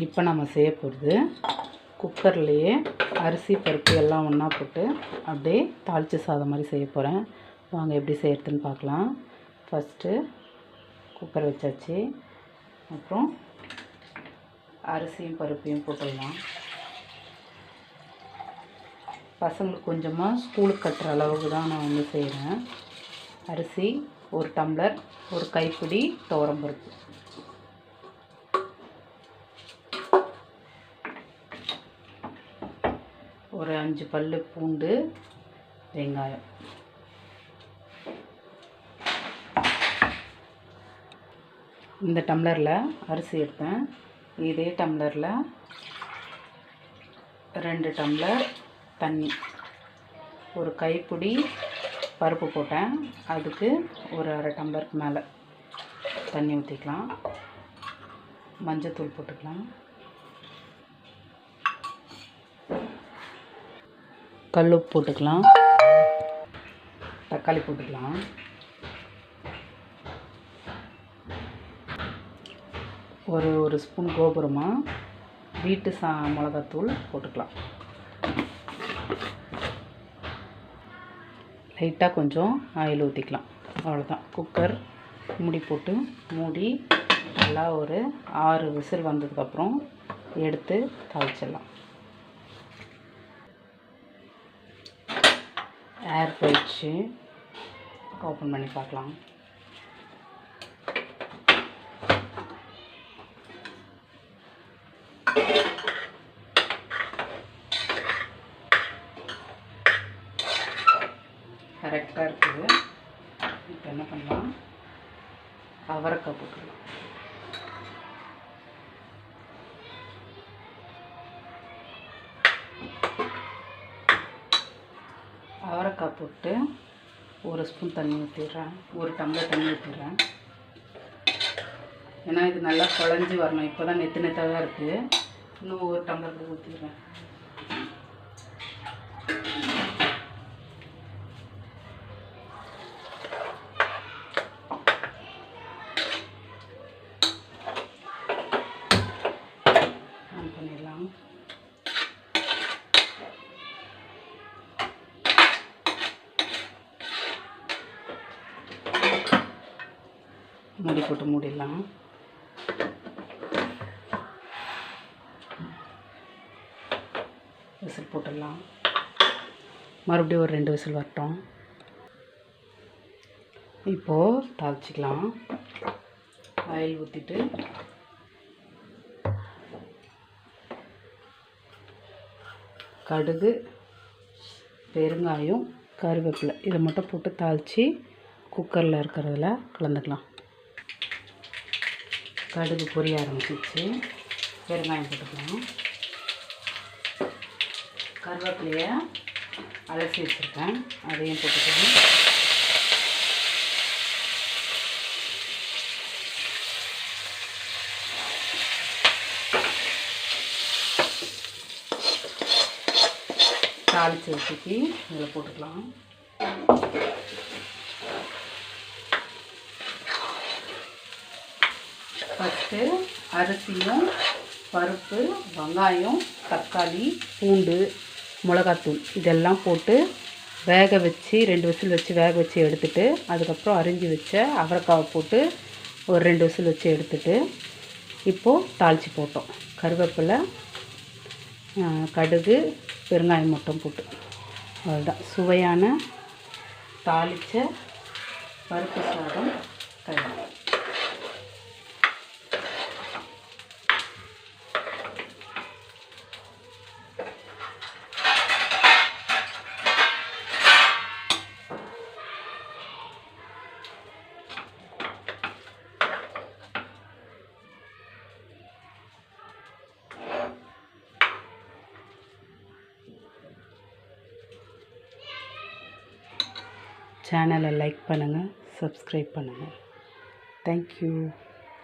இப்போ நம்ம செய்ய போகிறது குக்கர்லேயே அரிசி பருப்பு எல்லாம் ஒன்றா போட்டு அப்படியே தாளித்து சாதம் மாதிரி செய்ய போகிறேன். வாங்க எப்படி செய்கிறதுன்னு பார்க்கலாம். ஃபஸ்ட்டு குக்கர் வச்சாச்சு. அப்புறம் அரிசியும் பருப்பையும் போட்டுடலாம். பசங்களுக்கு கொஞ்சமாக ஸ்கூலுக்கு கட்டுற அளவுக்கு தான் நான் வந்து செய்கிறேன். அரிசி 1 டம்ளர், ஒரு கைப்பிடி துவரம்பருப்பு, ஒரு 5 பல்லு பூண்டு, வெங்காயம். இந்த டம்ளரில் அரிசி எடுத்தேன். இதே டம்ளரில் 2 டம்ளர் தண்ணி, ஒரு கைப்பிடி பருப்பு போட்டேன். அதுக்கு ஒரு அரை டம்ளருக்கு மேலே தண்ணி ஊற்றிக்கலாம். மஞ்சத்தூள் போட்டுக்கலாம். கல்லுப்பு போட்டுக்கலாம். தக்காளி போட்டுக்கலாம். ஒரு ஸ்பூன் கோபுரமாக வீட்டு மிளகாத்தூள் போட்டுக்கலாம். லைட்டாக கொஞ்சம் ஆயில் ஊற்றிக்கலாம். அவ்வளோதான். குக்கர் மூடி போட்டு மூடி நல்லா ஒரு 6 விசில் வந்ததுக்கப்புறம் எடுத்து தாளிச்சிடலாம். ஏர் போயிடுச்சு. ஓப்பன் பண்ணி பார்க்கலாம். கரெக்டாக இருக்குது. இப்போ என்ன பண்ணலாம், அவரைக்காய் போட்டுக்கலாம். அவரைக்காய் போட்டு 1 ஸ்பூன் தண்ணி ஊற்றிடுறேன். 1 டம்ளர் தண்ணி ஊற்றிடுறேன். ஏன்னா இது நல்லா குழஞ்சி வரணும். இப்போ தான் நெத்தாக தான் இருக்குது. இன்னும் 1 டம்ளர் ஊற்றிடுறேன். பண்ணிடலாம். மூடி போட்டு மூடிடலாம். விசில் போட்டுடலாம். மறுபடியும் ஒரு 2 விசில் வரட்டும். இப்போது தாளிச்சிக்கலாம். ஆயில் ஊற்றிட்டு கடுகு, பெருங்காயம், கருவேப்பிலை இதை மட்டும் போட்டு தாளித்து குக்கரில் இருக்கிறதுல கலந்துக்கலாம். கடுகு பொரிய ஆரம்பிச்சிச்சு. பெருங்காயம் போட்டுக்கலாம். கருவேப்பிலையை அலசி வச்சுருக்கேன், அதையும் போட்டுக்கலாம். தாளித்து வச்சுக்கி இதில் போட்டுக்கலாம். ஃபஸ்ட்டு அரிசியும் பருப்பு, வெங்காயம், தக்காளி, பூண்டு, மிளகாத்தூள் இதெல்லாம் போட்டு வேக வச்சு 2 விசில் வச்சு வேக வச்சு எடுத்துட்டு, அதுக்கப்புறம் அரிஞ்சு வச்ச அவரைக்காவை போட்டு ஒரு 2 விசில் வச்சு எடுத்துட்டு, இப்போது தாளித்து போட்டோம். கருவேப்பிலை, கடுகு, பெருங்காயம் மட்டும் போட்டு. அவ்வளோதான். சுவையான தாளித்த பருப்பு சாதம் தயார். சேனலை லைக் பண்ணுங்கள், சப்ஸ்கிரைப் பண்ணுங்கள். தேங்க்யூ.